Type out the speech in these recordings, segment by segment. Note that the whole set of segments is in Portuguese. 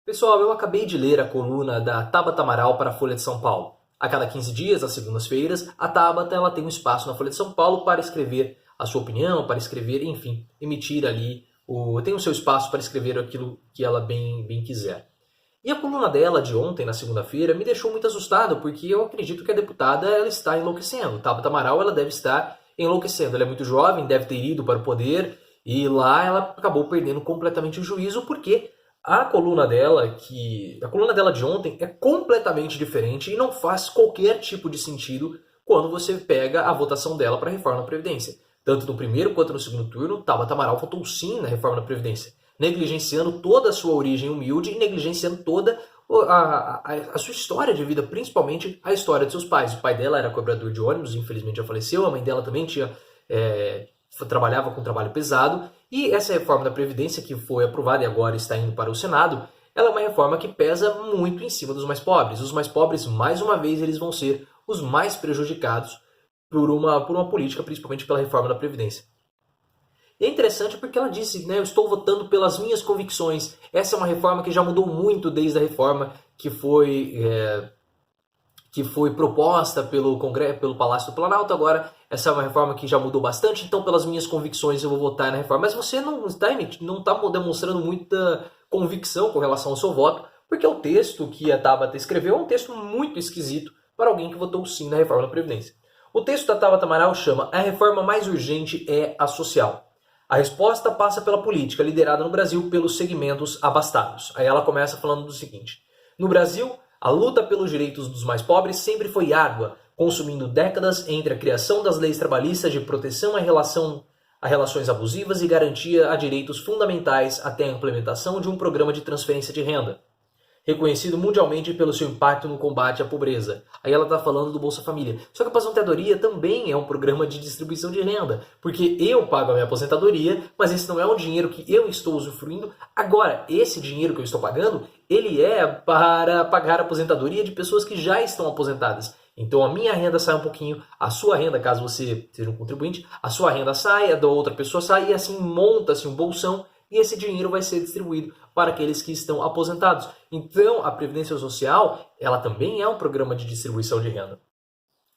Pessoal, eu acabei de ler a coluna da Tabata Amaral para a Folha de São Paulo. A cada 15 dias, às segundas-feiras, a Tabata ela tem um espaço na Folha de São Paulo para escrever a sua opinião, para escrever, enfim, emitir ali, tem o seu espaço para escrever aquilo que ela bem quiser. E a coluna dela de ontem, na segunda-feira, me deixou muito assustado, porque eu acredito que a deputada ela está enlouquecendo. Tabata Amaral ela deve estar enlouquecendo. Ela é muito jovem, deve ter ido para o poder, e lá ela acabou perdendo completamente o juízo, porque a coluna dela de ontem é completamente diferente e não faz qualquer tipo de sentido quando você pega a votação dela para a reforma da Previdência. Tanto no primeiro quanto no segundo turno, Tabata Amaral votou sim na reforma da Previdência, negligenciando toda a sua origem humilde e negligenciando toda a sua história de vida, principalmente a história de seus pais. O pai dela era cobrador de ônibus, infelizmente já faleceu, a mãe dela também trabalhava com trabalho pesado, e essa reforma da Previdência que foi aprovada e agora está indo para o Senado, ela é uma reforma que pesa muito em cima dos mais pobres. Os mais pobres, mais uma vez, eles vão ser os mais prejudicados por uma política, principalmente pela reforma da Previdência. E é interessante porque ela disse, né, eu estou votando pelas minhas convicções. Essa é uma reforma que já mudou muito desde a reforma que foi proposta pelo Congresso, pelo Palácio do Planalto. Agora, essa é uma reforma que já mudou bastante, então pelas minhas convicções eu vou votar na reforma. Mas você não está demonstrando muita convicção com relação ao seu voto, porque o texto que a Tabata escreveu é um texto muito esquisito para alguém que votou sim na reforma da Previdência. O texto da Tabata Amaral chama "A reforma mais urgente é a social. A resposta passa pela política, liderada no Brasil pelos segmentos abastados." Aí ela começa falando do seguinte: no Brasil, a luta pelos direitos dos mais pobres sempre foi árdua, consumindo décadas entre a criação das leis trabalhistas de proteção a relações abusivas e garantia a direitos fundamentais até a implementação de um programa de transferência de renda, reconhecido mundialmente pelo seu impacto no combate à pobreza. Aí ela está falando do Bolsa Família. Só que a aposentadoria também é um programa de distribuição de renda, porque eu pago a minha aposentadoria, mas esse não é um dinheiro que eu estou usufruindo. Agora, esse dinheiro que eu estou pagando, ele é para pagar a aposentadoria de pessoas que já estão aposentadas. Então a minha renda sai um pouquinho, a sua renda, caso você seja um contribuinte, a sua renda sai, a da outra pessoa sai, e assim monta-se um bolsão, e esse dinheiro vai ser distribuído para aqueles que estão aposentados. Então, a Previdência Social, ela também é um programa de distribuição de renda.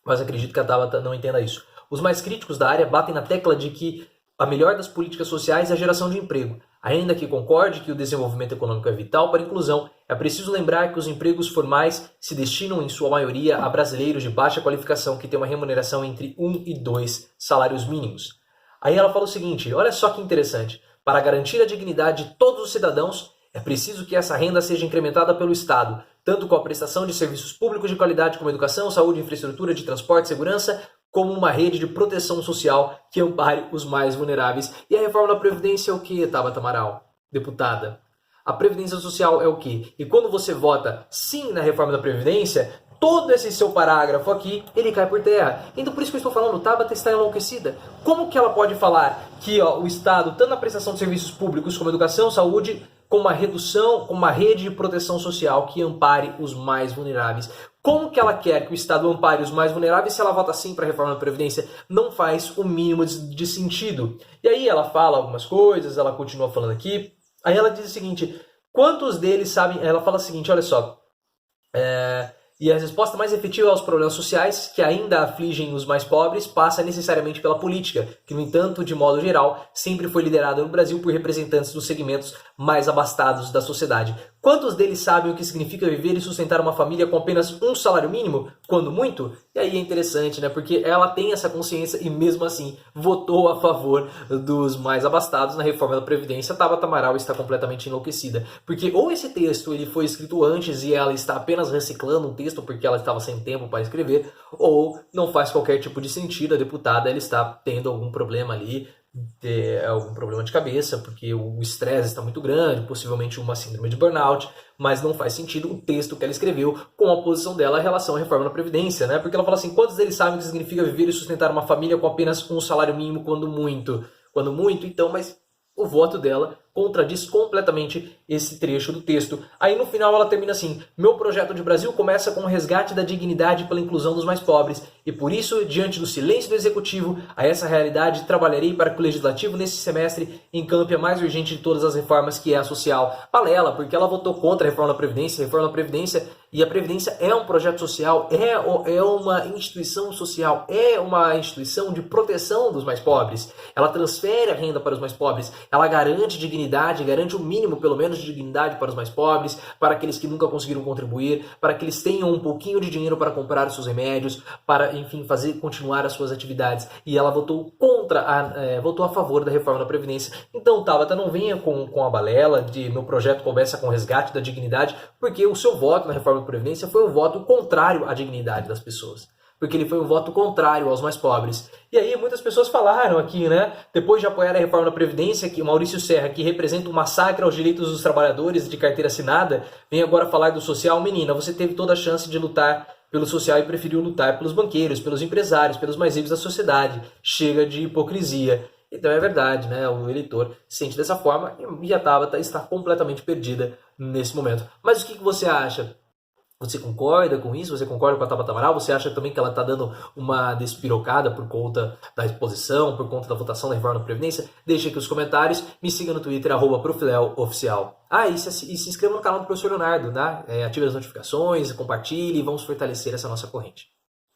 Mas acredito que a Tabata não entenda isso. Os mais críticos da área batem na tecla de que a melhor das políticas sociais é a geração de emprego. Ainda que concorde que o desenvolvimento econômico é vital para a inclusão, é preciso lembrar que os empregos formais se destinam, em sua maioria, a brasileiros de baixa qualificação que têm uma remuneração entre 1 e 2 salários mínimos. Aí ela fala o seguinte, olha só que interessante: para garantir a dignidade de todos os cidadãos, é preciso que essa renda seja incrementada pelo Estado, tanto com a prestação de serviços públicos de qualidade como educação, saúde, infraestrutura de transporte e segurança, como uma rede de proteção social que ampare os mais vulneráveis. E a reforma da Previdência é o que, Tabata Amaral, deputada? A Previdência Social é o que? E quando você vota sim na reforma da Previdência, todo esse seu parágrafo aqui, ele cai por terra. Então por isso que eu estou falando, Tabata está enlouquecida. Como que ela pode falar que o Estado, tanto na prestação de serviços públicos como educação, saúde, com uma redução, com uma rede de proteção social que ampare os mais vulneráveis? Como que ela quer que o Estado ampare os mais vulneráveis se ela vota sim para a reforma da Previdência? Não faz o mínimo de sentido. E aí ela fala algumas coisas, ela continua falando aqui. Aí ela diz o seguinte, quantos deles sabem... Ela fala o seguinte, olha só... E a resposta mais efetiva aos problemas sociais que ainda afligem os mais pobres passa necessariamente pela política, que, no entanto, de modo geral, sempre foi liderada no Brasil por representantes dos segmentos mais abastados da sociedade. Quantos deles sabem o que significa viver e sustentar uma família com apenas um salário mínimo, quando muito? E aí é interessante, né? Porque ela tem essa consciência e, mesmo assim, votou a favor dos mais abastados na reforma da Previdência. A Tabata Amaral está completamente enlouquecida. Porque ou esse texto ele foi escrito antes e ela está apenas reciclando um texto porque ela estava sem tempo para escrever, ou não faz qualquer tipo de sentido. A deputada ela está tendo algum problema ali, algum problema de cabeça, porque o estresse está muito grande, possivelmente uma síndrome de burnout, mas não faz sentido o texto que ela escreveu com a posição dela em relação à reforma da Previdência, né? Porque ela fala assim, quantos deles sabem o que significa viver e sustentar uma família com apenas um salário mínimo, quando muito? Quando muito, então, mas o voto dela contradiz completamente esse trecho do texto. Aí no final ela termina assim: meu projeto de Brasil começa com o resgate da dignidade pela inclusão dos mais pobres, e por isso, diante do silêncio do Executivo a essa realidade, trabalharei para que o Legislativo nesse semestre encampe a mais urgente de todas as reformas, que é a social. Balela, porque ela votou contra a reforma da Previdência, e a Previdência é um projeto social, é uma instituição social, é uma instituição de proteção dos mais pobres. Ela transfere a renda para os mais pobres, ela garante dignidade, garante o mínimo, pelo menos, de dignidade para os mais pobres, para aqueles que nunca conseguiram contribuir, para que eles tenham um pouquinho de dinheiro para comprar os seus remédios, para, enfim, continuar as suas atividades. E ela votou votou a favor da reforma da Previdência. Então, Tabata, não venha com a balela de meu projeto começa com o resgate da dignidade, porque o seu voto na reforma da Previdência foi um voto contrário à dignidade das pessoas. Porque ele foi um voto contrário aos mais pobres. E aí muitas pessoas falaram aqui, né? Depois de apoiar a reforma da Previdência, que o Maurício Serra, que representa um massacre aos direitos dos trabalhadores de carteira assinada, vem agora falar do social. Menina, você teve toda a chance de lutar pelo social e preferiu lutar pelos banqueiros, pelos empresários, pelos mais ricos da sociedade. Chega de hipocrisia. Então é verdade, né? O eleitor sente dessa forma e a Tabata está completamente perdida nesse momento. Mas o que você acha? Você concorda com isso? Você concorda com a Tabata Amaral? Você acha também que ela está dando uma despirocada por conta da exposição, por conta da votação da reforma da Previdência? Deixe aqui os comentários, me siga no Twitter, @profileoficial. E se inscreva no canal do Professor Leonardo, né? Ative as notificações, compartilhe e vamos fortalecer essa nossa corrente.